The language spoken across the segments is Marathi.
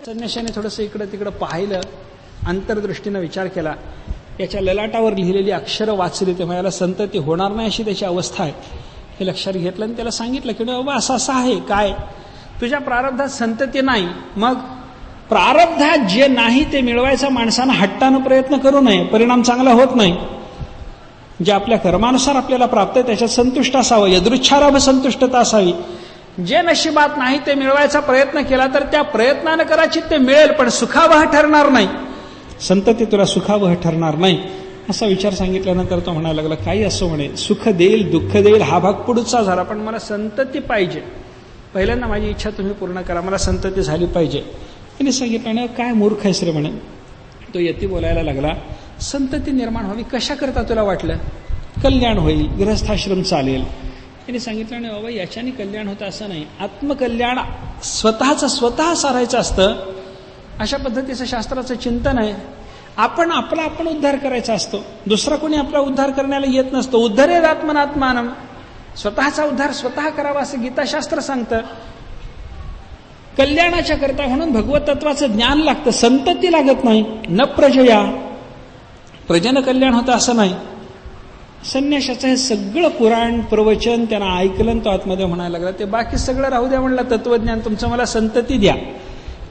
संन्याशाने थोडंसं इकडं तिकडं पाहिलं, अंतर्दृष्टीनं विचार केला. याच्या ललाटावर लिहिलेली अक्षरं वाचली तेव्हा याला संतती होणार नाही अशी त्याची अवस्था आहे हे लक्षात घेतलं आणि त्याला सांगितलं की बाबा असं असं आहे. काय तुझ्या प्रारब्धात संतती नाही, मग प्रारब्धात जे नाही ते मिळवायचा माणसानं हट्टानं प्रयत्न करू नये, परिणाम चांगला होत नाही. जे आपल्या कर्मानुसार आपल्याला प्राप्त आहे त्याच्यात संतुष्ट असावं, यदृच्छालाभ संतुष्टता असावी. जे नशिबात नाही ते मिळवायचा प्रयत्न केला तर त्या प्रयत्नानं कदाचित ते मिळेल, पण सुखावह ठरणार नाही. संतती तुला सुखावह ठरणार नाही असा विचार सांगितल्यानंतर तो म्हणायला लागला, काही असो म्हणे, सुख देईल दुःख देईल हा भाग पुढचा झाला, पण मला संतती पाहिजे. पहिल्यांदा माझी इच्छा तुम्ही पूर्ण करा, मला संतती झाली पाहिजे. त्यांनी सांगितलं, काय मूर्ख आहेस रे म्हणे. तो यती बोलायला लागला, संतती निर्माण व्हावी कशा करता तुला वाटलं? कल्याण होईल, गृहस्थाश्रम चालेल. त्यांनी सांगितलं, नाही बाबा याच्याने कल्याण होतं असं नाही, आत्मकल्याण स्वतःचं स्वतः सारायचं असतं. अशा पद्धतीचं शास्त्राचं चिंतन आहे. आपण उद्धार करायचा असतो, दुसरा कोणी आपला उद्धार करण्याला येत नसतो. उद्धरेद आत्मनात्मानम, स्वतःचा उद्धार स्वतः करावा असं गीताशास्त्र सांगतं. कल्याणाच्या करता म्हणून भगवत तत्वाचं ज्ञान लागतं, संतती लागत नाही. न प्रजया, प्रजन कल्याण होतं असं नाही. संन्याशाचं हे सगळं पुराण प्रवचन त्यांना ऐकलं, तो आतमध्ये म्हणायला लागला, ते बाकी सगळं राहू द्या म्हणलं, तत्वज्ञान तुमचं मला संतती द्या.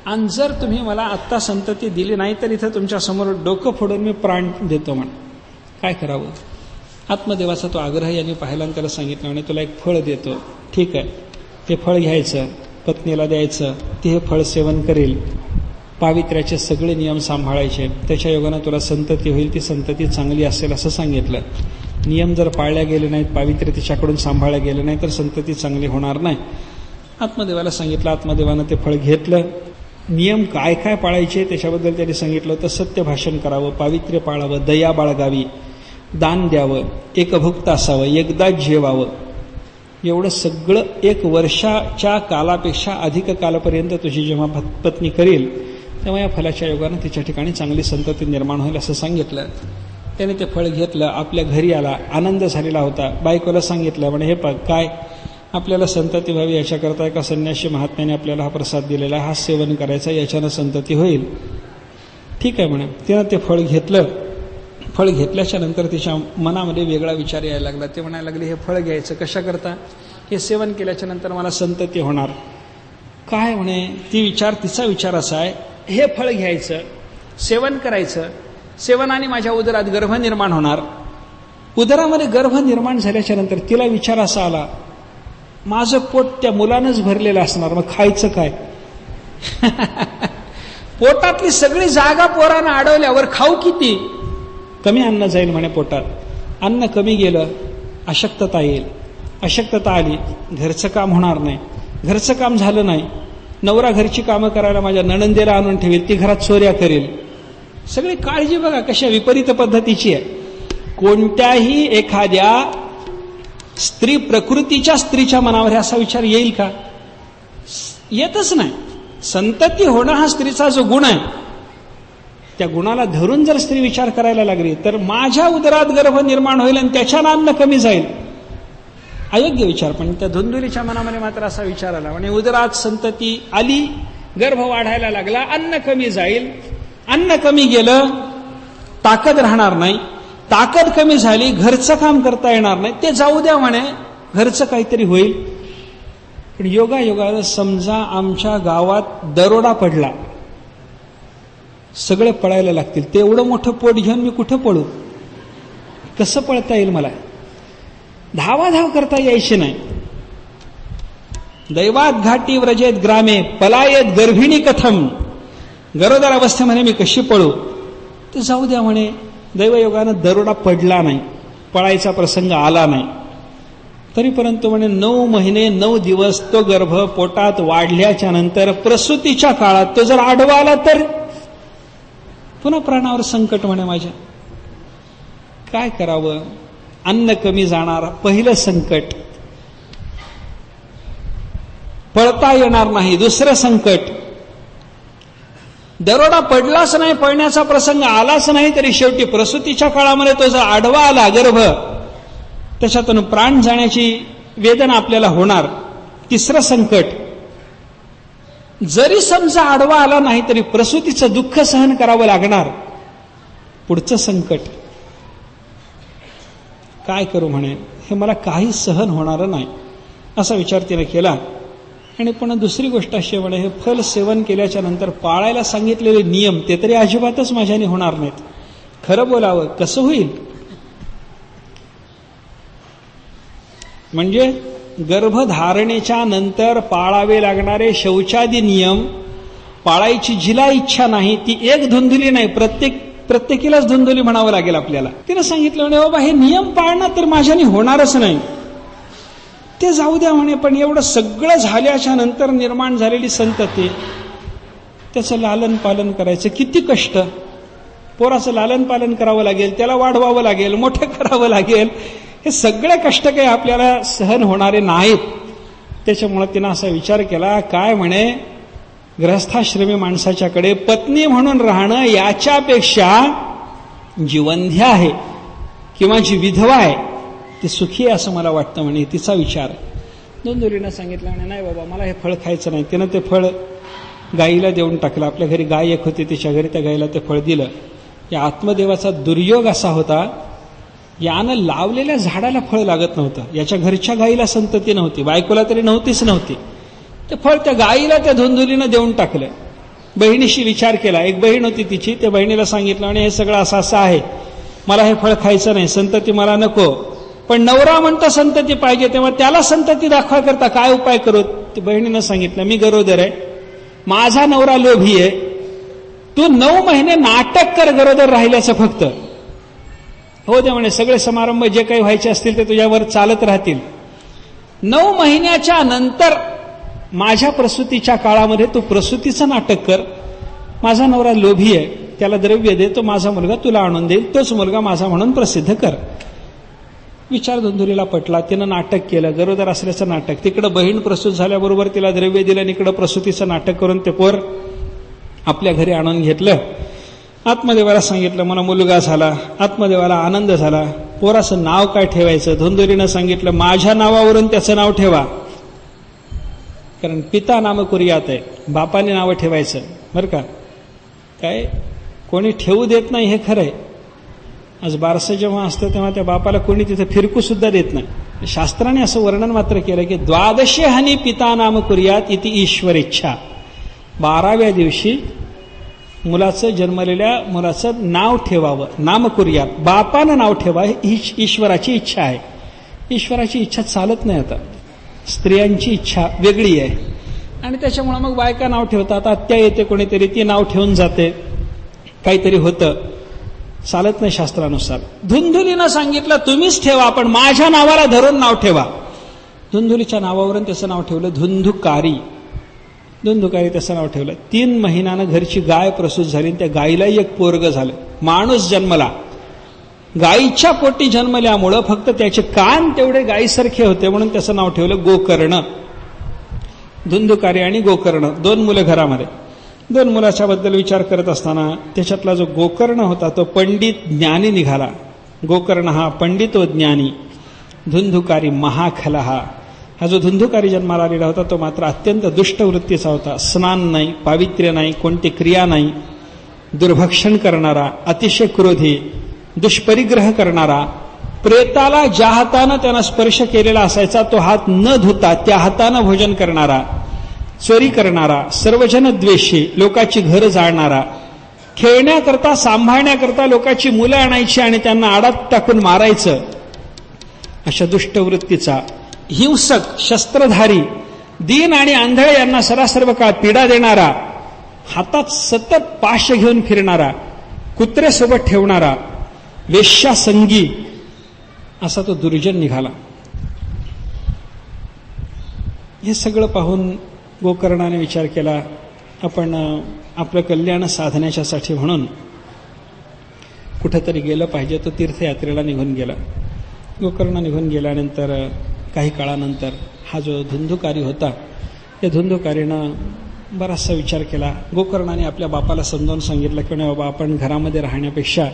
आणि जर तुम्ही मला आत्ता संतती दिली नाही तर इथं तुमच्या समोर डोकं फोडून मी प्राण देतो म्हण. काय करावं? आत्मदेवाचा तो आग्रह यांनी पाहिला आणि त्याला सांगितलं, म्हणे तुला एक फळ देतो, ठीक आहे, ते फळ घ्यायचं, पत्नीला द्यायचं, ती हे फळ सेवन करेल, पावित्र्याचे सगळे नियम सांभाळायचे, त्याच्या योगानं तुला संतती होईल, ती संतती चांगली असेल असं सांगितलं. नियम जर पाळल्या गेले नाहीत, पावित्र्य तिच्याकडून सांभाळल्या गेले नाही तर संतती चांगली होणार नाही. आत्मदेवाला सांगितलं, आत्मदेवानं ते फळ घेतलं. नियम काय काय पाळायचे त्याच्याबद्दल त्यांनी सांगितलं होतं. सत्य भाषण करावं, पावित्र्य पाळावं, दया बाळगावी, दान द्यावं, एकभुक्त असावं, एकदाच जेवावं. एवढं सगळं 1 वर्षाच्या कालापेक्षा अधिक कालापर्यंत तुझी जेव्हा पत्नी करेल तेव्हा या फलाच्या योगानं तिच्या ठिकाणी चांगली संतती निर्माण होईल असं सांगितलं. त्याने ते फळ घेतलं, आपल्या घरी आला, आनंद झालेला होता. बायकोला सांगितलं, म्हणे हे काय आपल्याला संतती व्हावी याच्याकरता एका संन्यासी महात्म्याने आपल्याला हा प्रसाद दिलेला, हा सेवन करायचा, याच्यानं संतती होईल. ठीक आहे म्हणे. तिनं ते फळ घेतलं. फळ घेतल्याच्या नंतर तिच्या मनामध्ये वेगळा विचार यायला लागला. ते म्हणायला लागले, हे फळ घ्यायचं कशा करता? हे सेवन केल्याच्या नंतर मला संतती होणार. काय म्हणे, तिचा विचार असा आहे, हे फळ घ्यायचं, सेवन करायचं, सेवनाने माझ्या उदरात गर्भ निर्माण होणार. उदरामध्ये गर्भ निर्माण झाल्याच्या नंतर तिला विचार असा आला, माझं पोट त्या मुलानंच भरलेलं असणार, मग खायचं काय? पोटातली सगळी जागा पोरानं अडवल्यावर खाऊ किती? कमी अन्न जाईल म्हणे पोटात. अन्न कमी गेलं, अशक्तता येईल. अशक्तता आली, घरचं काम होणार नाही. घरचं काम झालं नाही, नवरा घरची कामं करायला माझ्या नणंदेला आणून ठेवेल, ती घरात चोऱ्या करेल. सगळी काळजी बघा कशा विपरीत पद्धतीची आहे. कोणत्याही एखाद्या स्त्री प्रकृतीच्या स्त्रीच्या मनावर असा विचार येईल का? येतच नाही. संतती होणं हा स्त्रीचा जो गुण आहे, त्या गुणाला धरून जर स्त्री विचार करायला लागली तर माझ्या उदरात गर्भ निर्माण होईल आणि त्याच्यानं अन्न कमी जाईल. अयोग्य विचार. पण त्या धुंदुलीच्या मनामध्ये मात्र असा विचार आला, म्हणजे उदरात संतती आली, गर्भ वाढायला लागला, अन्न कमी जाईल. अन्न कमी गेलं, ताकद राहणार नाही. ताकद कमी झाली, घरचं काम करता येणार नाही. ते जाऊ द्या म्हणे, घरचं काहीतरी होईल. पण योगायोगानं समजा आमच्या गावात दरोडा पडला, सगळे पळायला लागतील. ते एवढं मोठं पोट घेऊन मी कुठं पळू? कसं पळता येईल मला? धावाधाव करता यायची नाही. दैवात घाटी व्रजेत ग्रामे पलायत गर्भिणी कथम, गरोदर अवस्थेमध्ये मी कशी पळू? ते जाऊ द्या म्हणे. दैवयोगानं दरोडा पडला नाही, पळायचा प्रसंग आला नाही. तरी परंतु म्हणे 9 महिने 9 दिवस तो गर्भ पोटात वाढल्याच्या नंतर प्रसूतीच्या काळात तो जर आडवा आला तर पुन्हा प्राणावर संकट म्हणे माझ्या. काय करावं? अन्न कमी जाणार, पहिलं संकट. पळता येणार नाही, दुसरं संकट. दरोडा पडलाच नाही, पळण्याचा प्रसंग आलाच नाही, तरी शेवटी प्रसूतीच्या काळामध्ये तो जर आडवा आला गर्भ, त्याच्यातून प्राण जाण्याची वेदना आपल्याला होणार. तिसरं संकट, जरी समजा आडवा आला नाही तरी प्रसूतीचं दुःख सहन करावं लागणार. पुढचं संकट काय करू म्हणे, हे मला काही सहन होणार नाही असा विचार तिने केला. आणि पण दुसरी गोष्ट अशी म्हणे, हे फल सेवन केल्याच्या नंतर पाळायला सांगितलेले नियम ते तरी अजिबातच माझ्याने होणार नाहीत. खरं बोलावं कसं होईल. म्हणजे गर्भधारणेच्या नंतर पाळावे लागणारे शौचादी नियम पाळायची जिला इच्छा नाही ती एक धुंदुली नाही, प्रत्येकीलाच धुंदुली म्हणावं लागेल आपल्याला. तिनं सांगितलं म्हणे बाबा हे नियम पाळणं तर माझ्याने होणारच नाही, ते जाऊ द्या म्हणे. पण एवढं सगळं झाल्याच्या नंतर निर्माण झालेली संतती, त्याचं लालन पालन करायचं किती कष्ट. पोराचं लालन पालन करावं लागेल, त्याला वाढवावं लागेल, मोठं करावं लागेल. हे सगळे कष्ट काही आपल्याला सहन होणारे नाहीत. त्याच्यामुळे तिनं असा विचार केला, काय म्हणे गृहस्थाश्रमी माणसाच्याकडे पत्नी म्हणून राहणं याच्यापेक्षा जी वंध्या आहे किंवा जी विधवा आहे ती सुखी आहे असं मला वाटतं म्हणे. तिचा विचार. धुंदुलीनं सांगितलं म्हणे नाही बाबा मला हे फळ खायचं नाही. तिनं ते फळ गाईला देऊन टाकलं. आपल्या घरी गाय एक होती, तिच्या घरी त्या गाईला ते फळ दिलं. या आत्मदेवाचा दुर्योग असा होता, यानं लावलेल्या झाडाला फळ लागत नव्हतं. याच्या घरच्या गाईला संतती नव्हती, बायकोला तरी नव्हती. ते फळ त्या गाईला त्या धुंदुलीनं देऊन टाकलं. बहिणीशी विचार केला. एक बहीण होती तिची, त्या बहिणीला सांगितलं आणि हे सगळं असं आहे, मला हे फळ खायचं नाही, संतती मला नको. पण नवरा म्हणतो संतती पाहिजे, तेव्हा त्याला संतती दाखवा करता काय उपाय करू. ती बहिणीनं सांगितलं मी गरोदर आहे, माझा नवरा लोभी आहे, तू 9 महिने नाटक कर गरोदर राहिल्याचं फक्त. हो दे म्हणे, सगळे समारंभ जे काही व्हायचे असतील ते तुझ्यावर चालत राहतील. 9 महिन्याच्या नंतर माझ्या प्रसूतीच्या काळामध्ये तू प्रसूतीचं नाटक कर. माझा नवरा लोभी आहे, त्याला द्रव्य दे, तो माझा मुलगा तुला आणून देईल, तोच मुलगा माझा म्हणून प्रसिद्ध कर. विचार धुंदुलीला पटला. तिनं नाटक केलं, गरोदर असल्याचं नाटक. तिकडं बहीण प्रसूत झाल्याबरोबर तिला द्रव्य दिलं आणि इकडं प्रसूतीचं नाटक करून ते पोर आपल्या घरी आणून घेतलं. आत्मदेवाला सांगितलं मला मुलगा झाला. आत्मदेवाला आनंद झाला. पोराचं नाव काय ठेवायचं. धुंदुलीनं सांगितलं माझ्या नावावरून त्याचं नाव ठेवा, कारण पिता नाम कुर्यात आहे, बापाने नावं ठेवायचं बरं का. काय कोणी ठेवू देत नाही हे खरं आहे. आज बारसं जेव्हा असतं तेव्हा त्या बापाला कोणी तिथे फिरकू सुद्धा देत नाही. शास्त्राने असं वर्णन मात्र केलं की 12 हानी पिता नाम कुर्यात इति ईश्वर इच्छा. 12व्या दिवशी मुलाचं जन्मलेल्या मुलाचं नाव ठेवावं, नाम कुर्यात, बापानं नाव ठेवा, ही ईश्वराची इच्छा आहे. ईश्वराची इच्छा चालत नाही. आता स्त्रियांची इच्छा वेगळी आहे आणि त्याच्यामुळे मग बायका नाव ठेवतात. आत्या येते कोणीतरी, ती नाव ठेवून जाते, काहीतरी होतं, चालत नाही शास्त्रानुसार. धुंदुलीनं सांगितलं तुम्हीच ठेवा, पण माझ्या नावाला धरून नाव ठेवा. धुंदुलीच्या नावावरून त्याचं नाव ठेवलं धुंदुकारी. धुंदुकारी त्याचं नाव ठेवलं. 3 महिन्यानं घरची गाय प्रसूत झाली, त्या गायीलाही एक पोरग झालं. माणूस जन्मला. गायीच्या पोटी जन्मल्यामुळं फक्त त्याचे कान तेवढे गायीसारखे होते म्हणून त्याचं नाव ठेवलं गोकर्ण. धुंदुकारी आणि गोकर्ण 2 मुलं घरामध्ये. 2 मुलाच्या बद्दल विचार करत असताना त्याच्यातला जो गोकर्ण होता तो पंडित ज्ञानी निघाला. गोकर्ण हा पंडित व ज्ञानी, धुंदुकारी महाखलहा. हा जो धुंदुकारी जन्माला आलेला होता तो मात्र अत्यंत दुष्ट वृत्तीचा होता. स्नान नाही, पावित्र्य नाही, कोणती क्रिया नाही, दुर्भक्षण करणारा, अतिशय क्रोधी, दुष्परिग्रह करणारा. प्रेताला ज्या हातानं त्यानं स्पर्श केलेला असायचा तो हात न धुता त्या हातानं भोजन करणारा, चोरी करणारा, सर्वजन द्वेषी, लोकाची घरं जाळणारा, खेळण्याकरता सांभाळण्याकरता लोकाची मुलं आणायची आणि त्यांना आडात टाकून मारायचं, अशा दुष्ट वृत्तीचा, हिंसक, शस्त्रधारी, दीन आणि आंधळे यांना सरासर्व काळ पीडा देणारा, हातात सतत पाश घेऊन फिरणारा, कुत्र्यासोबत ठेवणारा, वेश्यासंगी असा तो दुर्जन निघाला. हे सगळं पाहून गोकर्णाने विचार केला आपण आपलं कल्याण साधण्याच्यासाठी म्हणून कुठेतरी गेलं पाहिजे. तो तीर्थयात्रेला निघून गेला. गोकर्ण निघून गेल्यानंतर काही काळानंतर हा जो धुंदुकारी होता या धुंदुकारीनं बराचसा विचार केला. गोकर्णाने आपल्या बापाला समजावून सांगितलं की बाबा आपण घरामध्ये राहण्यापेक्षा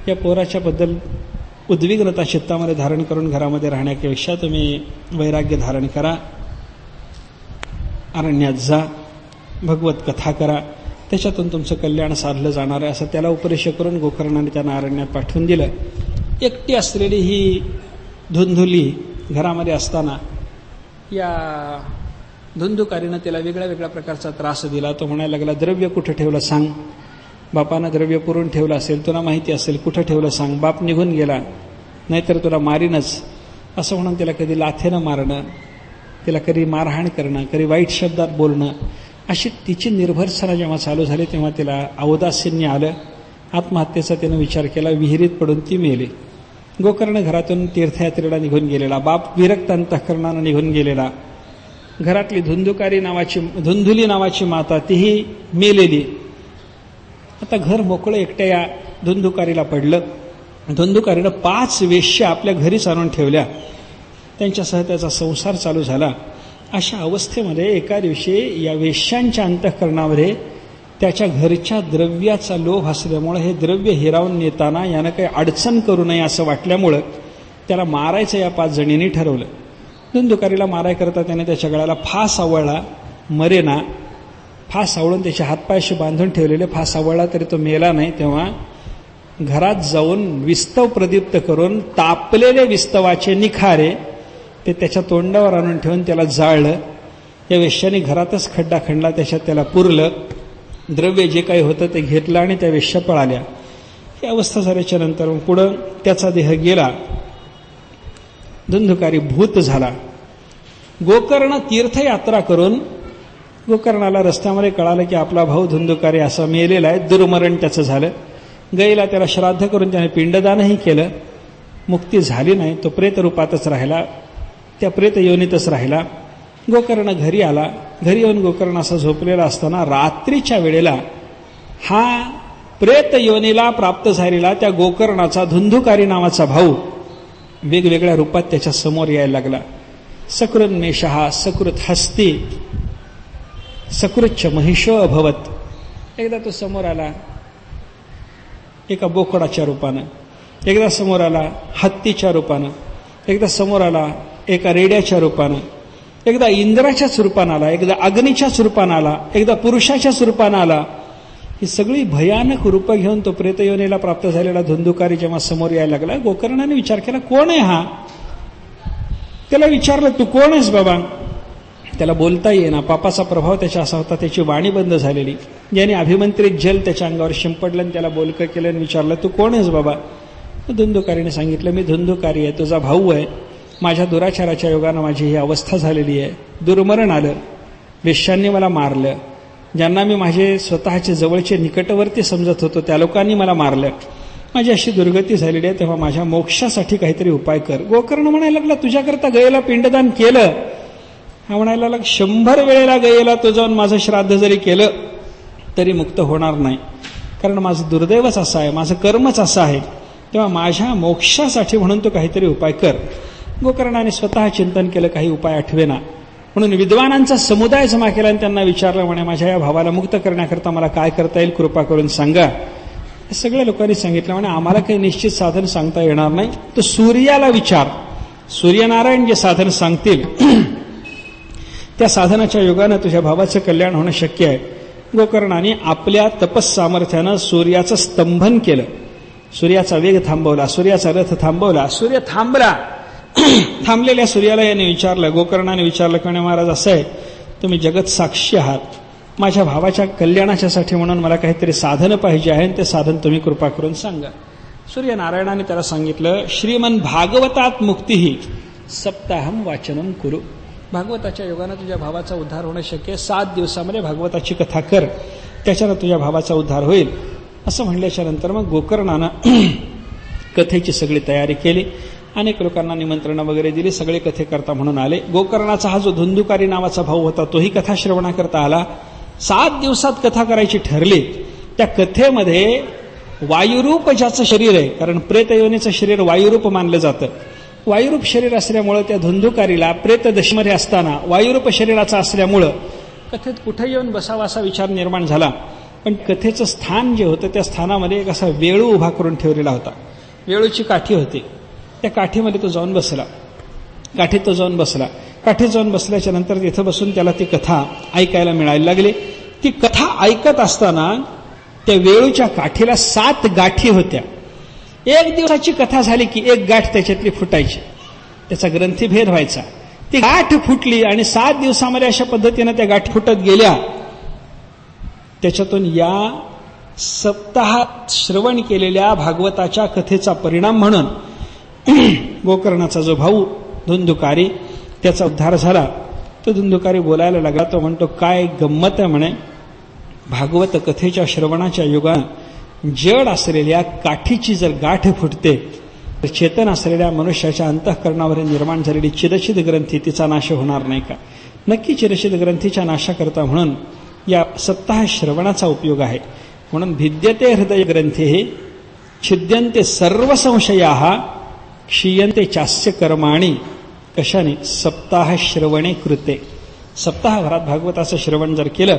या पोराच्याबद्दल उद्विग्नता चित्तामध्ये धारण करून घरामध्ये राहण्यापेक्षा तुम्ही वैराग्य धारण करा, अरण्यात जा भगवत कथा करा, त्याच्यातून तुमचं कल्याण साधलं जाणार आहे, असं त्याला उपदेश करून गोकर्णाने त्यांना अरण्यात पाठवून दिलं. एकटी असलेली ही धुंधुली घरामध्ये असताना या धुंधुकारीनं त्याला वेगळ्या वेगळ्या प्रकारचा त्रास दिला. तो म्हणायला लागला, द्रव्य कुठं ठेवलं सांग. बापानं द्रव्य पुरून ठेवलं असेल, तुला माहिती असेल, कुठं ठेवलं सांग. बाप निघून गेला, नाहीतर तुला मारीनच, असं म्हणून त्याला कधी लाथेनं मारणं, त्याला कधी मारहाण करणं, कधी वाईट शब्दात बोलणं, अशी तिची निर्भरसना जेव्हा चालू झाली तेव्हा तिला अवदासीन्य आलं. आत्महत्येचा त्यानं विचार केला. विहिरीत पडून ती मेली. गोकर्ण घरातून तीर्थयात्रेला निघून गेलेला, बाप विरक्त अंतःकरणानं निघून गेलेला. घरातली धुंधुली नावाची माता तीही मेलेली. आता घर मोकळं एकट्या या धुंधुकारीला पडलं. धुंधुकारीनं 5 वेश्या आपल्या घरीच आणून ठेवल्या. त्यांच्यासह त्याचा संसार चालू झाला. अशा अवस्थेमध्ये एका दिवशी या वेश्यांच्या अंतःकरणामध्ये त्याच्या घरच्या द्रव्याचा लोभ असल्यामुळे हे द्रव्य हिरावून नेताना यानं काही अडचण करू नये असं वाटल्यामुळं त्याला मारायचं या 5 जणींनी ठरवलं. धुंधुकारीला मारायकरता त्याने त्याच्या गळ्याला फास आवळला, मरेना. फास आवळून त्याचे हातपायाशी बांधून ठेवलेले. फास आवळला तरी तो मेला नाही. तेव्हा घरात जाऊन विस्तव प्रदीप्त करून तापलेले विस्तवाचे निखारे ते त्याच्या तोंडावर आणून ठेवून त्याला जाळलं. या वेश्याने घरातच खड्डा खणला, त्याच्यात त्याला पुरलं. द्रव्य जे काही होतं ते घेतलं आणि त्या वेश्या पळाल्या. ही अवस्था झाल्याच्या नंतर पुढं त्याचा देह गेला. धुंधुकारी भूत झाला. गोकर्ण तीर्थयात्रा करून गोकर्णाला रस्त्यामध्ये कळालं की आपला भाऊ धुंधुकारी असा मेलेला आहे, दुर्मरण त्याचं झालं. गईला त्याला श्राद्ध करून त्याने पिंडदानही केलं. मुक्ती झाली नाही, तो प्रेतरूपातच राहिला, त्या प्रेत योनीतच राहिला. गोकर्ण घरी आला. घरी येऊन गोकर्ण असा झोपलेला असताना रात्रीच्या वेळेला हा प्रेत योनीला प्राप्त झालेला त्या गोकर्णाचा धुंधुकारी नावाचा भाऊ वेगवेगळ्या रूपात त्याच्या समोर यायला लागला. सकृन्मेषः सकृत हस्ती सकृच्च महिषो अभवत. एकदा तो समोर आला एका बोकडाच्या रूपानं, एकदा समोर आला हत्तीच्या रूपानं, एकदा समोर आला एका रेड्याच्या रूपानं, एकदा इंद्राच्याच रूपानं आला, एकदा अग्नीच्याच रूपानं आला, एकदा पुरुषाच्याच रूपानं आला. ही सगळी भयानक रूपं घेऊन तो प्रेतयोनीला प्राप्त झालेला धुंधुकारी जेव्हा समोर यायला लागला, गोकर्णाने विचार केला, कोण आहे हा? त्याला विचारलं, तू कोण आहेस बाबा? त्याला बोलता येईना. पापाचा प्रभाव त्याच्या असा होता, त्याची वाणी बंद झालेली. ज्याने अभिमंत्रित जल त्याच्या अंगावर शिंपडलं आणि त्याला बोलकं केलं आणि विचारलं, तू कोण आहेस बाबा? धुंधुकारीने सांगितलं, मी धुंधुकारी आहे, तुझा भाऊ आहे. माझ्या दुराचाराच्या योगानं माझी ही अवस्था झालेली आहे. दुर्मरण आलं, वेश्यांनी मला मारलं. ज्यांना मी माझे स्वतःचे जवळचे निकटवर्ती समजत होतो त्या लोकांनी मला मारलं. माझी अशी दुर्गती झालेली आहे, तेव्हा माझ्या मोक्षासाठी काहीतरी उपाय कर. गोकर्ण म्हणायला लागला, तुझ्याकरता गयेला पिंडदान केलं. हा म्हणायला लागला, 100 वेळेला गयेला तो जाऊन माझं श्राद्ध जरी केलं तरी मुक्त होणार नाही, कारण माझं दुर्दैवच असं आहे, माझं कर्मच असं आहे. तेव्हा माझ्या मोक्षासाठी म्हणून तो काहीतरी उपाय कर. गोकर्णाने स्वतः चिंतन केलं, काही उपाय आठवेना. म्हणून विद्वानांचा समुदाय जमा केला आणि त्यांना विचारलं, म्हणे माझ्या या भावाला मुक्त करण्याकरता मला काय करता येईल, कृपा करून सांगा. सगळ्या लोकांनी सांगितलं, म्हणे आम्हाला काही निश्चित साधन सांगता येणार नाही, तर सूर्याला विचार. सूर्यनारायण जे साधन सांगतील त्या साधनाच्या योगानं तुझ्या भावाचं कल्याण होणं शक्य आहे. गोकर्णाने आपल्या तपस सामर्थ्यानं सूर्याचं स्तंभन केलं. सूर्याचा वेग थांबवला, सूर्याचा रथ थांबवला. सूर्य थांबला. थांबलेल्या सूर्याला याने विचारलं, गोकर्णाने विचारलं, की महाराज असं आहे, तुम्ही जगत साक्षी आहात, माझ्या भावाच्या कल्याणाच्यासाठी म्हणून मला काहीतरी साधन पाहिजे आहे, ते साधन तुम्ही कृपा करून सांगा. सूर्यनारायणाने त्याला सांगितलं, श्रीमन भागवतात मुक्तीही सप्ताहम वाचनम कुरु. भागवताच्या योगानं तुझ्या भावाचा उद्धार होणं शक्य आहे. 7 दिवसामध्ये भागवताची कथा कर, त्याच्यानं तुझ्या भावाचा उद्धार होईल. असं म्हणल्याच्या नंतर मग गोकर्णानं कथेची सगळी तयारी केली. अनेक लोकांना निमंत्रणं वगैरे दिली. सगळे कथेकरता म्हणून आले. गोकर्णाचा हा जो धुंधुकारी नावाचा भाऊ होता तोही कथा श्रवणाकरता आला. 7 दिवसात कथा करायची ठरली. त्या कथेमध्ये वायुरूप ज्याचं शरीर आहे, कारण प्रेतयोनीचं शरीर वायुरूप मानलं जातं. वायुरूप शरीर असल्यामुळं त्या धुंधुकारीला प्रेतदशेमध्ये असताना वायुरूप शरीराचा असल्यामुळं कथेत कुठे येऊन बसावा असा विचार निर्माण झाला. पण कथेचं स्थान जे होतं त्या स्थानामध्ये एक असा वेळू उभा करून ठेवलेला होता. वेळूची काठी होती. त्या काठीमध्ये तो जाऊन बसला. काठीत जाऊन बसल्याच्या नंतर तिथं बसून त्याला ती कथा ऐकायला मिळायला लागली. ती कथा ऐकत असताना त्या वेळूच्या काठीला 7 गाठी होत्या. एक दिवसाची कथा झाली की एक गाठ त्याच्यातली फुटायची, त्याचा ग्रंथीभेद व्हायचा. ती गाठ फुटली आणि 7 दिवसामध्ये अशा पद्धतीनं त्या गाठी फुटत गेल्या. त्याच्यातून या सप्ताहात श्रवण केलेल्या भागवताच्या कथेचा परिणाम म्हणून गोकर्णाचा जो भाऊ धुंधुकारी त्याचा उद्धार झाला. तो धुंधुकारी बोलायला लागला. तो म्हणतो, काय गंमत आहे म्हणे, भागवत कथेच्या श्रवणाच्या युगानं जड असलेल्या काठीची जर गाठ फुटते तर चेतन असलेल्या मनुष्याच्या अंतःकरणावर निर्माण झालेली चिरचित ग्रंथी तिचा नाश होणार नाही का? नक्की चिरचित ग्रंथीच्या नाशाकरता म्हणून या सप्ताह श्रवणाचा उपयोग आहे. म्हणून भिद्यते हृदय ग्रंथी छिद्यन्ते सर्व संशयाः क्षीयन्ते चास्य कर्माणि कशाने? सप्ताह श्रवणे कृते. सप्ताहभरात भागवताचं श्रवण जर केलं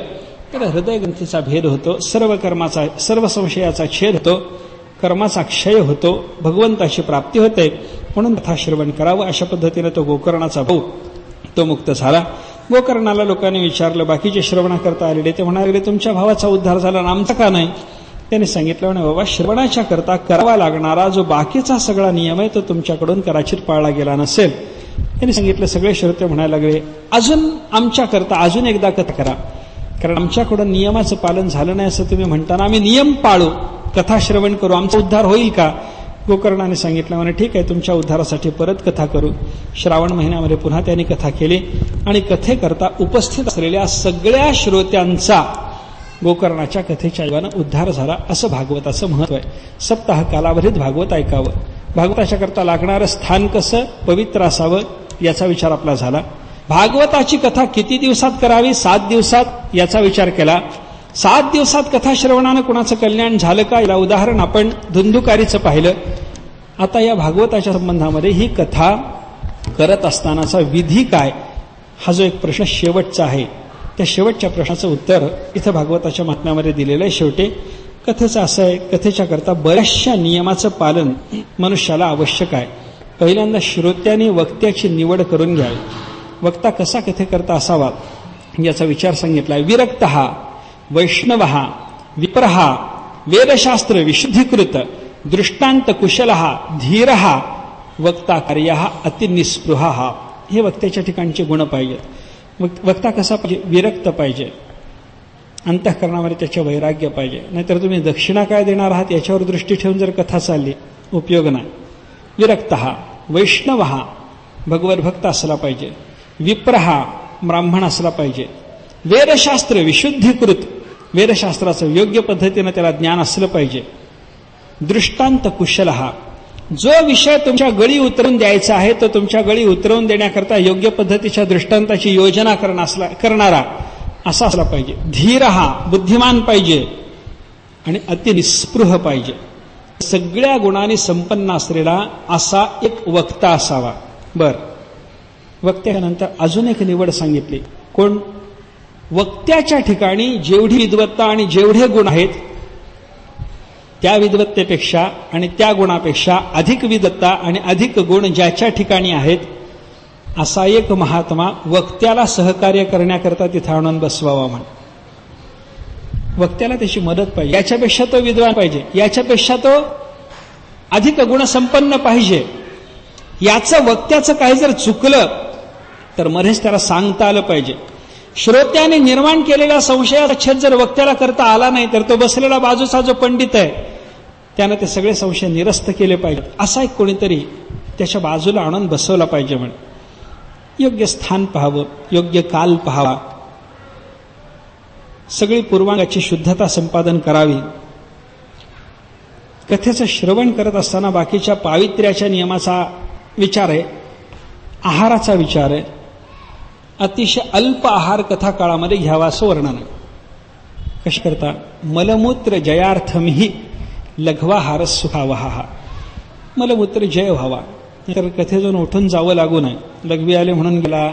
तर हृदय ग्रंथीचा भेद होतो, सर्व संशयाचा छेद होतो, कर्माचा क्षय होतो, भगवंताची प्राप्ती होते. म्हणून कथा श्रवण करावं. अशा पद्धतीने तो गोकर्णाचा भाऊ तो मुक्त झाला. गोकर्णाला लोकांनी विचारलं, बाकीचे श्रवणा करता आलेले ते म्हणाले, तुमच्या भावाचा उद्धार झाला आणि आमचा का नाही? त्याने सांगितलं, म्हणे बाबा, श्रवणाच्या करता करावा लागणारा जो बाकीचा सगळा नियम आहे तो तुमच्याकडून कदाचित पाळला गेला नसेल. त्यांनी सांगितलं, सगळे श्रोते म्हणायला लागले, अजून आमच्या करता अजून एकदा कथा करा, कारण आमच्याकडून नियमाचं पालन झालं नाही असं तुम्ही म्हणताना आम्ही नियम पाळू, कथा श्रवण करू, आमचा उद्धार होईल का? गोकर्णाने सांगितलं, म्हणे ठीक आहे, तुमच्या उद्धारासाठी परत कथा करू. श्रावण महिन्यामध्ये पुन्हा त्यांनी कथा केली आणि कथेकरता उपस्थित असलेल्या सगळ्या श्रोत्यांचा गोकर्णाच्या कथेच्या योगानं उद्धार झाला. असं भागवताचं महत्व आहे. सप्ताह कालावधीत भागवत ऐकावं. भागवताच्या करता लागणारं स्थान कसं पवित्र असावं याचा विचार आपला झाला. भागवताची कथा किती दिवसात करावी? 7 दिवसात याचा विचार केला. 7 दिवसात कथा श्रवणानं कुणाचं कल्याण झालं का? याला उदाहरण आपण धुंधुकारीचं पाहिलं. आता या भागवताच्या संबंधामध्ये ही कथा करत असतानाचा विधी काय, हा जो एक प्रश्न शेवटचा आहे, त्या शेवटच्या प्रश्नाचं उत्तर इथं भागवताच्या महात्म्यामध्ये दिलेलं आहे. शेवटी कथेचं असं आहे, कथेच्या करता बऱ्याचशा नियमाचं पालन मनुष्याला आवश्यक आहे. पहिल्यांदा श्रोत्यांनी वक्त्याची निवड करून घ्यावी. वक्ता कसा कथेकरता असावा याचा विचार सांगितला. विरक्तः वैष्णवः विप्रः वेदशास्त्र विशुद्धीकृत दृष्टांत कुशलः धीरः वक्ता कार्यः अतिनिस्पृहः. हे वक्त्याच्या ठिकाणचे गुण पाहिजेत. वक्ता कसा पाहिजे? विरक्त पाहिजे, अंतःकरणामध्ये त्याचे वैराग्य पाहिजे. नाहीतर तुम्ही दक्षिणा काय देणार आहात याच्यावर दृष्टी ठेवून जर कथा चालली उपयोग नाही. विरक्तः वैष्णवः भगवद्भक्त असला पाहिजे, विप्रः ब्राह्मण असला पाहिजे, वेदशास्त्र विशुद्धीकृत वेदशास्त्राचं योग्य पद्धतीनं त्याला ज्ञान असलं पाहिजे, दृष्टांत कुशलः जो विषय तुमच्या गळी उतरवून द्यायचा आहे तो तुमच्या गळी उतरवून देण्याकरता योग्य पद्धतीच्या दृष्टांताची योजना करणारा असा असला पाहिजे, धीरः बुद्धिमान पाहिजे आणि अतिनिस्पृह पाहिजे. सगळ्या गुणांनी संपन्न असलेला असा एक वक्ता असावा. बर, वक्त्यानंतर अजून एक निवड सांगितली. कोण? वक्त्याच्या ठिकाणी जेवढी विद्वत्ता आणि जेवढे गुण आहेत त्या विद्वत्तेपेक्षा आणि त्या गुणापेक्षा अधिक विद्वत्ता आणि अधिक गुण ज्याच्या ठिकाणी आहेत असा एक महात्मा वक्त्याला सहकार्य करण्याकरता तिथं आणून बसवावा. म्हण वक्त्याला त्याची मदत पाहिजे. याच्यापेक्षा तो विद्वान पाहिजे, याच्यापेक्षा तो अधिक गुणसंपन्न पाहिजे. याचं वक्त्याचं काही जर चुकलं तर मध्येच त्याला सांगता आलं पाहिजे. श्रोत्याने निर्माण केलेल्या संशयाचा छेद जर वक्त्याला करता आला नाही तर तो बसलेला बाजूचा जो पंडित आहे त्यानं ते सगळे संशय निरस्त केले पाहिजेत. असा एक कोणीतरी त्याच्या बाजूला आणून बसवला पाहिजे. म्हण योग्य स्थान पाहावं, योग्य काल पाहावा, सगळी पूर्वांगाची शुद्धता संपादन करावी. कथेचं श्रवण करत असताना बाकीच्या पावित्र्याच्या नियमाचा विचार आहे, आहाराचा विचार आहे. अतिशय अल्प आहार कथा काळामध्ये घ्यावा असं वर्णन आहे. कशा करता? मलमूत्र जयार्थमही लघवाहार सुखावहा. मलमूत्र जय व्हावा, तर कथेतून उठून जावं लागू नये. लघवी आले म्हणून गेला,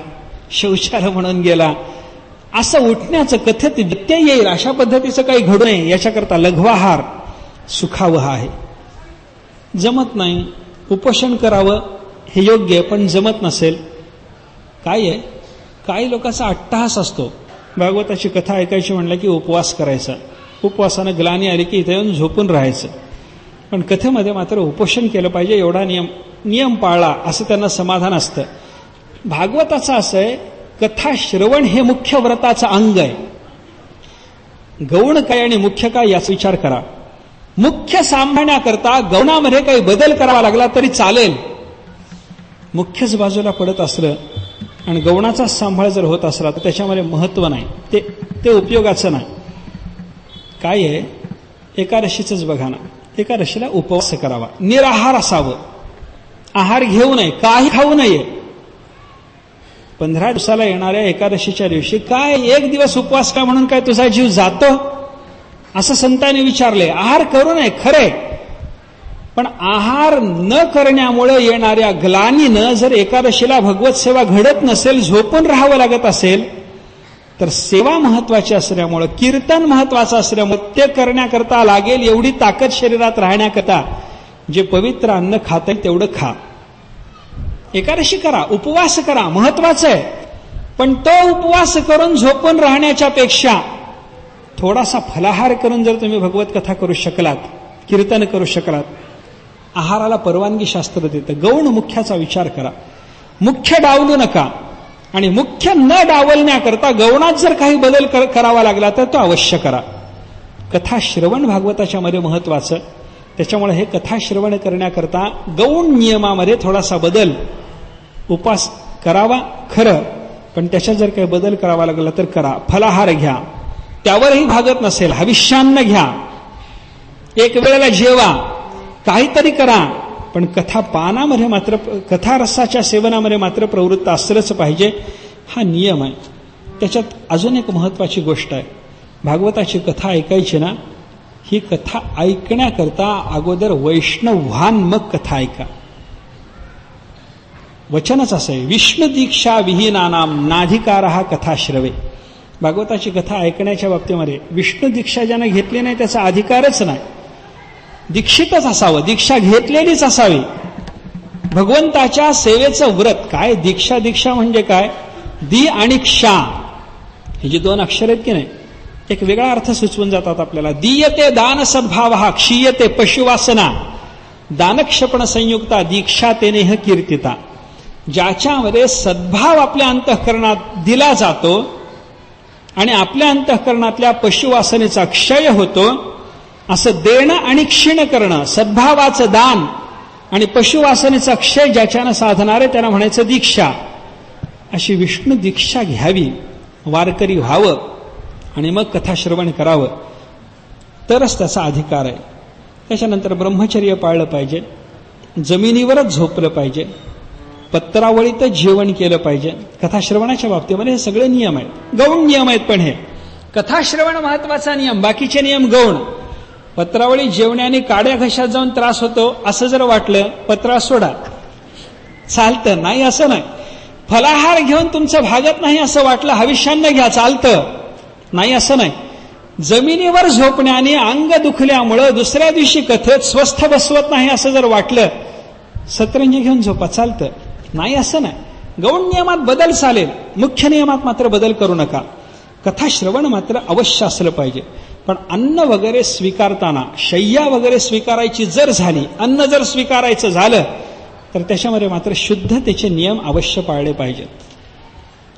शौचालय म्हणून गेला, असं उठण्याचं कथेत व्यत्यय येईल अशा पद्धतीचं काही घडू नये याच्याकरता लघवाहार सुखावहा आहे. जमत नाही, उपोषण करावं हे योग्य, पण जमत नसेल काय आहे, काही लोकांचा अट्टहास असतो. भागवताची कथा ऐकायची म्हणलं की उपवास करायचा. उपवासानं ग्लानी आली की इथे येऊन झोपून राहायचं. पण कथेमध्ये मात्र उपोषण केलं पाहिजे एवढा नियम पाळला असं त्यांना समाधान असतं. भागवताचं असं आहे, कथा श्रवण हे मुख्य व्रताचं अंग आहे. गौण काय आणि मुख्य काय याचा विचार करा. मुख्य सांभाळण्याकरता गौणामध्ये काही बदल करावा लागला तरी चालेल. मुख्यच बाजूला पडत असलं आणि गौणाचा सांभाळ जर होत असला तर त्याच्यामध्ये महत्व नाही, ते उपयोगाचं नाही. काय आहे, एकादशीचंच बघा ना. एकादशीला उपवास करावा, निराहार असावं, आहार घेऊ नये, काही खाऊ नये. 15 दिवसाला येणाऱ्या एकादशीच्या दिवशी काय एक दिवस उपवास का म्हणून काय तुझा जीव जातो असं संतांनी विचारले. आहार करू नये खरे, पण आहार न करण्यामुळे येणाऱ्या ग्लानीनं जर एकादशीला भगवत सेवा घडत नसेल, झोपून राहावं लागत असेल, तर सेवा महत्वाची असल्यामुळं, कीर्तन महत्वाचं असल्यामुळे ते करण्याकरता लागेल एवढी ताकद शरीरात राहण्याकरता जे पवित्र अन्न खाता येईल तेवढं खा. एकादशी करा, उपवास करा, महत्वाचं आहे. पण तो उपवास करून झोपून राहण्याच्या पेक्षा थोडासा फलाहार करून जर तुम्ही भगवत कथा करू शकलात, कीर्तन करू शकलात, आहाराला परवानगी शास्त्र देतं. गौण मुख्याचा विचार करा, मुख्य डावलू नका. आणि मुख्य न डावलण्याकरता गौणात जर काही बदल करावा लागला तर तो अवश्य करा. कथा श्रवण भागवताच्या मध्ये महत्वाचं. त्याच्यामुळे हे कथा श्रवण करण्याकरता गौण नियमामध्ये थोडासा बदल, उपवास करावा खरं, पण त्याच्यात जर काही बदल करावा लागला तर करा. फलाहार घ्या, त्यावरही भागत नसेल हविष्यान्न घ्या, एक वेळेला जेवा, काहीतरी करा. पण कथा पानामध्ये मात्र, कथा रसाच्या सेवनामध्ये मात्र प्रवृत्त असलंच पाहिजे, हा नियम आहे. त्याच्यात अजून एक महत्वाची गोष्ट आहे. भागवताची कथा ऐकायची ना, ही कथा ऐकण्याकरता अगोदर वैष्णव व्हान मग कथा ऐका. वचनच असं आहे, विष्णू दीक्षा विहीनानाम नाधिकारः कथा श्रवे. भागवताची कथा ऐकण्याच्या बाबतीमध्ये विष्णू दीक्षा ज्यानं घेतली नाही त्याचा अधिकारच नाही. दीक्षितच असावं, दीक्षा घेतलेलीच असावी. भगवंताच्या सेवेचं व्रत काय. दीक्षा म्हणजे काय, दी आणिक्षा ही जी 2 अक्षर आहेत की नाही, एक वेगळा अर्थ सुचवून जातात आपल्याला. दीयते दान सद्भाव, क्षीयते पशुवासना, दानक्षपण संयुक्ता दीक्षा तेनेह कीर्तिता. ज्याच्यामध्ये सद्भाव आपल्या अंतःकरणात दिला जातो आणि आपल्या अंतःकरणातल्या पशुवासनेचा क्षय होतो, असं देणं आणि क्षीण करणं, सद्भावाचं दान आणि पशुवासनेचा क्षय ज्याच्यानं साधणारे त्याला म्हणायचं दीक्षा. अशी विष्णू दीक्षा घ्यावी, वारकरी व्हावं आणि मग कथा श्रवण करावं, तरच त्याचा अधिकार आहे. त्याच्यानंतर ब्रह्मचर्य पाळलं पाहिजे, जमिनीवरच झोपलं पाहिजे, पत्रावळीतच जेवण केलं पाहिजे. कथाश्रवणाच्या बाबतीमध्ये हे सगळे नियम आहेत, गौण नियम आहेत. पण हे कथाश्रवण महत्वाचा नियम, बाकीचे नियम गौण. पत्रावळी जेवण्याने काड्या घशात जाऊन त्रास होतो असं जर वाटलं, पत्रा सोडा, चालतं. नाही असं नाही. फलाहार घेऊन तुमचं भागत नाही असं वाटलं, हविष्यान्न घ्या, चालतं. नाही असं नाही. जमिनीवर झोपण्याने अंग दुखल्यामुळं दुसऱ्या दिवशी कथेत स्वस्थ बसवत नाही असं जर वाटलं, सतरंज घेऊन झोपा, चालतं. नाही असं नाही. गौण नियमात बदल चालेल, मुख्य नियमात मात्र बदल करू नका. कथा श्रवण मात्र अवश्य असलं पाहिजे. पण अन्न वगैरे स्वीकारताना, शय्या वगैरे स्वीकारायची जर झाली, अन्न जर स्वीकारायचं झालं, तर त्याच्यामध्ये मात्र शुद्धतेचे नियम अवश्य पाळले पाहिजेत.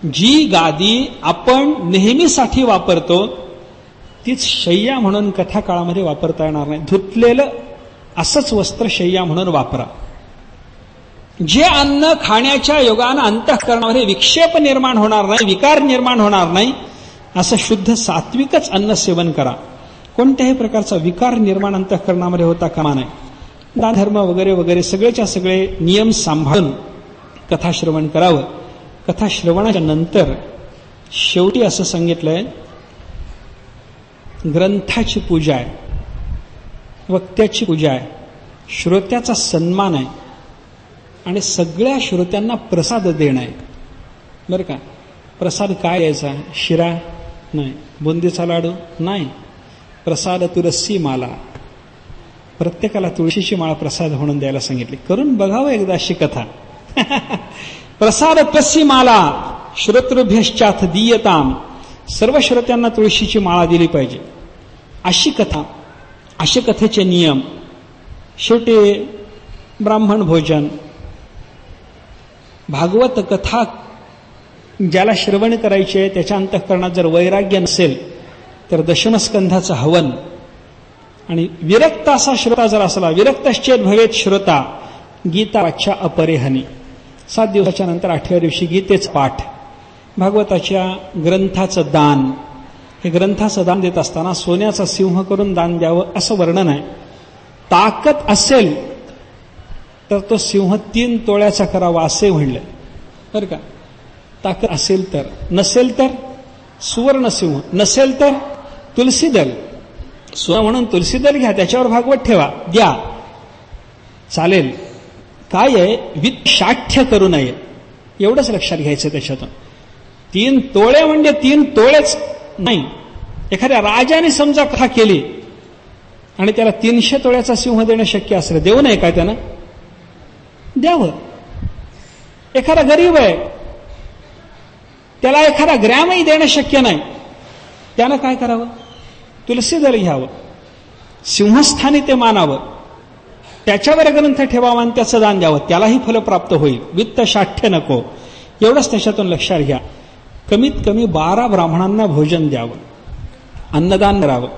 जी गादी आपण नेहमीसाठी वापरतो तीच शय्या म्हणून कथा काळामध्ये वापरता येणार नाही. धुतलेलं असंच वस्त्र शय्या म्हणून वापरा. जे अन्न खाण्याच्या योगानं अंतःकरणामध्ये विक्षेप निर्माण होणार नाही, विकार निर्माण होणार नाही, असं शुद्ध सात्विकच अन्न सेवन करा. कोणत्याही प्रकारचा विकार निर्माण अंतःकरणामध्ये होता कामा नये. दानधर्म वगैरे वगैरे सगळेच्या सगळे नियम सांभाळून कथाश्रवण करावं. कथाश्रवणाच्या नंतर शेवटी असं सांगितलंय, ग्रंथाची पूजा आहे, वक्त्याची पूजा आहे, श्रोत्याचा सन्मान आहे आणि सगळ्या श्रोत्यांना प्रसाद देणं आहे. बरं का. प्रसाद काय यायचा? शिरा नाही, बुंदीचा लाडू नाही, प्रसाद तुळशी माला. प्रत्येकाला तुळशीची माळा प्रसाद म्हणून द्यायला सांगितली. करून बघावं एकदा अशी कथा. प्रसाद तुळशी माला श्रोतृभ्यश्चाथ दीयताम सर्व श्रोत्यांना तुळशीची माळा दिली पाहिजे, अशी कथा, असे कथेचे नियम. शेवटी ब्राह्मण भोजन, भागवत कथा ज्याला श्रवण करायचे त्याच्या अंतःकरणात जर वैराग्य नसेल तर दशमस्कंधाचं हवन. आणि विरक्त असा श्रोता जर असला, विरक्तश्चेत भवेत श्रोता, गीता वाच्या अपरेहनी. 7 दिवसाच्या नंतर 8व्या दिवशी गीतेच पाठ. भागवताच्या ग्रंथाचं दान. हे ग्रंथाचं दान देत असताना सोन्याचा सिंह करून दान द्यावं असं वर्णन आहे. ताकद असेल तर तो सिंह 3 तोळ्याचा करावा असे म्हणलं बरं का. ताकद असेल तर, नसेल तर सुवर्ण सिंह, नसेल तर तुलसीदल. सोनं म्हणून तुलसीदल घ्या, त्याच्यावर भागवत ठेवा, द्या, चालेल. काय आहे, वित्शाठ्य करू नये एवढंच लक्षात घ्यायचं त्याच्यातून. 3 तोळे म्हणजे 3 तोळेच नाही. एखाद्या राजाने समजा कथा केली आणि त्याला 300 तोळ्याचा सिंह देणं शक्य असलं, देऊ नये काय त्यानं? द्यावं. एखादा गरीब आहे, त्याला एखादा ग्रॅमही देणं शक्य नाही, त्यानं काय करावं? तुलसीदल घ्यावं, सिंहस्थानी ते मानावं, त्याच्यावर ग्रंथ ठेवावा आणि त्याचं दान द्यावं, त्यालाही फल प्राप्त होईल. वित्त शाठ्य नको, एवढंच त्याच्यातून लक्षात घ्या. कमीत कमी 12 ब्राह्मणांना भोजन द्यावं, अन्नदान करावं,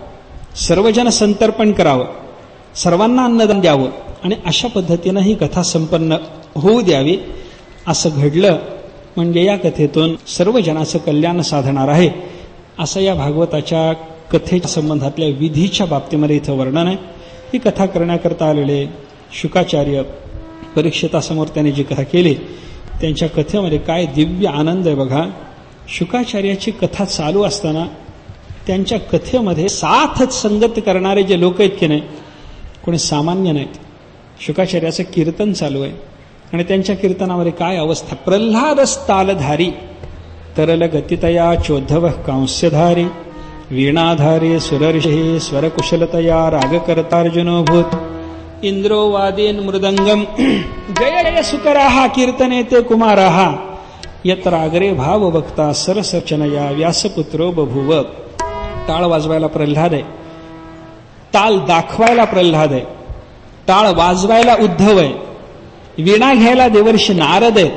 सर्वजन संतर्पण करावं, सर्वांना अन्नदान द्यावं आणि अशा पद्धतीनं ही कथा संपन्न होऊ द्यावी. असं घडलं म्हणजे या कथेतून सर्व जनाचं कल्याण साधणार आहे, असं या भागवताच्या कथेच्या संबंधातल्या विधीच्या बाबतीमध्ये इथं वर्णन आहे. ही कथा करण्याकरता आलेले शुकाचार्य परीक्षितासमोर त्यांनी जी कथा केली, त्यांच्या कथेमध्ये काय दिव्य आनंद आहे बघा. शुकाचार्याची कथा चालू असताना त्यांच्या कथेमध्ये साथच संगत करणारे जे लोक आहेत की नाही, कोणी सामान्य नाहीत. शुकाचार्याचं कीर्तन चालू आहे आणि त्यांच्या कीर्तनामध्ये काय अवस्था. प्रल्हादस्तालधारी तरल गतितया चोद्धव कांस्यधारी वीणाधारे सुरर्षे स्वरकुशलतया रागकर्तार्जुनोभूत इंद्रो वादेन मृदंगम जय जय सुकराहा कीर्तने ते कुमाराहा यत्र आगरे भाव भक्ता सरसचनया व्यासपुत्रो बभूव. टाळ वाजवायला प्रल्हाद आहे, ताल दाखवायला प्रल्हाद आहे, टाळ वाजवायला उद्धव आहे, वीणा घ्यायला देवर्षी नारद आहे.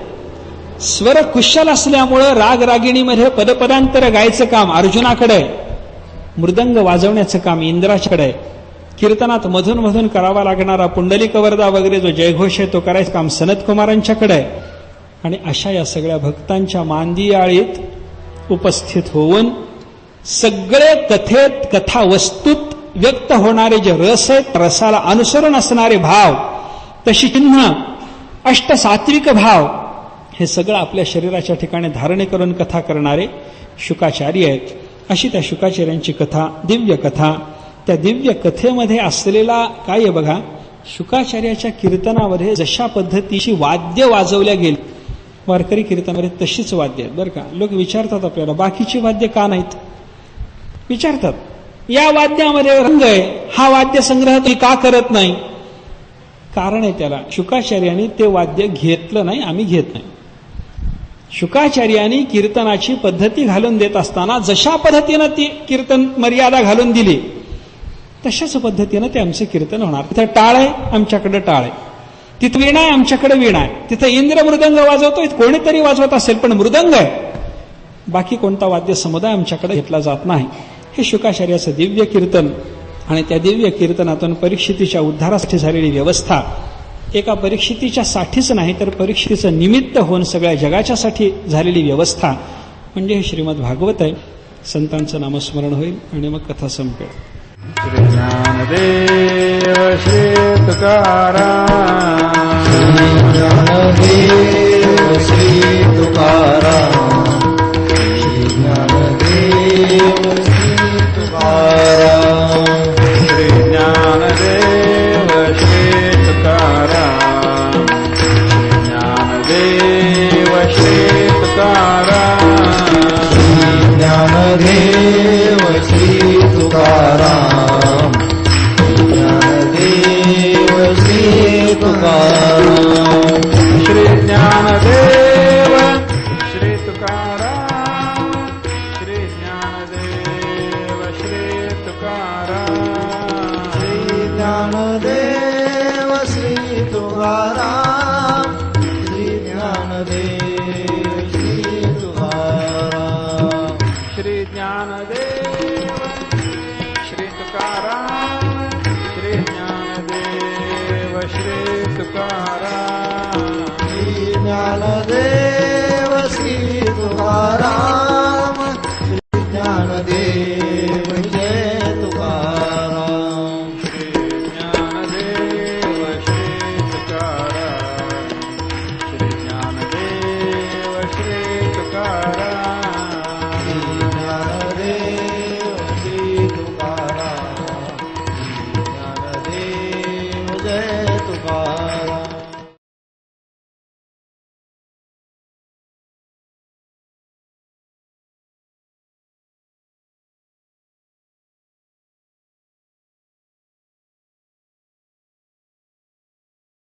स्वर कुशल असल्यामुळं रागरागिणीमध्ये पदपदांतर गायचं काम अर्जुनाकडे आहे, मृदंग वाजवण्याचं काम इंद्राच्याकडे आहे. कीर्तनात मधून मधून करावा लागणारा पुंडलिक वरदा वगैरे जो जयघोष आहे तो करायचं काम सनत कुमारांच्याकडे आहे. आणि अशा या सगळ्या भक्तांच्या मांदियाळीत उपस्थित होऊन सगळे कथेत कथा वस्तूत व्यक्त होणारे जे रस आहेत, रसाला अनुसरून असणारे भाव, तशी चिन्ह, अष्टसात्विक भाव, हे सगळं आपल्या शरीराच्या ठिकाणी धारणे करून कथा करणारे शुकाचार्य आहेत. अशी त्या शुकाचार्यांची कथा, दिव्य कथा. त्या दिव्य कथेमध्ये असलेला काय आहे बघा, शुकाचार्याच्या कीर्तनामध्ये जशा पद्धतीची वाद्य वाजवल्या गेली, वारकरी कीर्तनामध्ये तशीच वाद्य आहेत बरं का. लोक विचारतात आपल्याला बाकीची वाद्य का नाहीत, विचारतात. या वाद्यामध्ये रंग आहे, हा वाद्य संग्रह तुम्ही का करत नाही? कारण आहे त्याला, शुकाचार्यांनी ते वाद्य घेतलं नाही, आम्ही घेत नाही. शुकाचार्यांनी कीर्तनाची पद्धती घालून देत असताना जशा पद्धतीनं ती कीर्तन मर्यादा घालून दिली तशाच पद्धतीनं ते आमचं कीर्तन होणार. तिथं टाळ आहे, आमच्याकडे टाळ आहे. तिथं वीणा आहे, आमच्याकडे वीणा आहे. तिथं इंद्र मृदंग वाजवतोय, कोणीतरी वाजवत असेल पण मृदंग आहे, बाकी कोणता वाद्य समुदाय आमच्याकडे घेतला जात नाही. हे शुकाचार्याचं दिव्य कीर्तन. आणि त्या दिव्य कीर्तनातून परीक्षितीच्या उद्धारासाठी झालेली व्यवस्था, एका परीक्षितीच्या साठीच नाही तर परीक्षितीचं निमित्त होऊन सगळ्या जगाच्यासाठी झालेली व्यवस्था म्हणजे हे श्रीमद भागवत आहे. संतांचं नामस्मरण होईल आणि मग कथा संपेल. श्री ज्ञानदेव श्री तुकाराम, ज्ञानदेव श्री तुकाराम, श्री ज्ञानदेव श्री तुकाराम, श्री ज्ञानदेव श्री तुकाराम, ज्ञानदेव श्री तुकाराम, ज्ञानदेव श्री तुकाराम, ज्ञानदेव श्री तुकाराम, श्री ज्ञानदेव श्री तुकाराम श्री ज्ञानदेव श्री तुकाराम श्री ज्ञानदेव श्री तुकाराम श्री ज्ञानदेव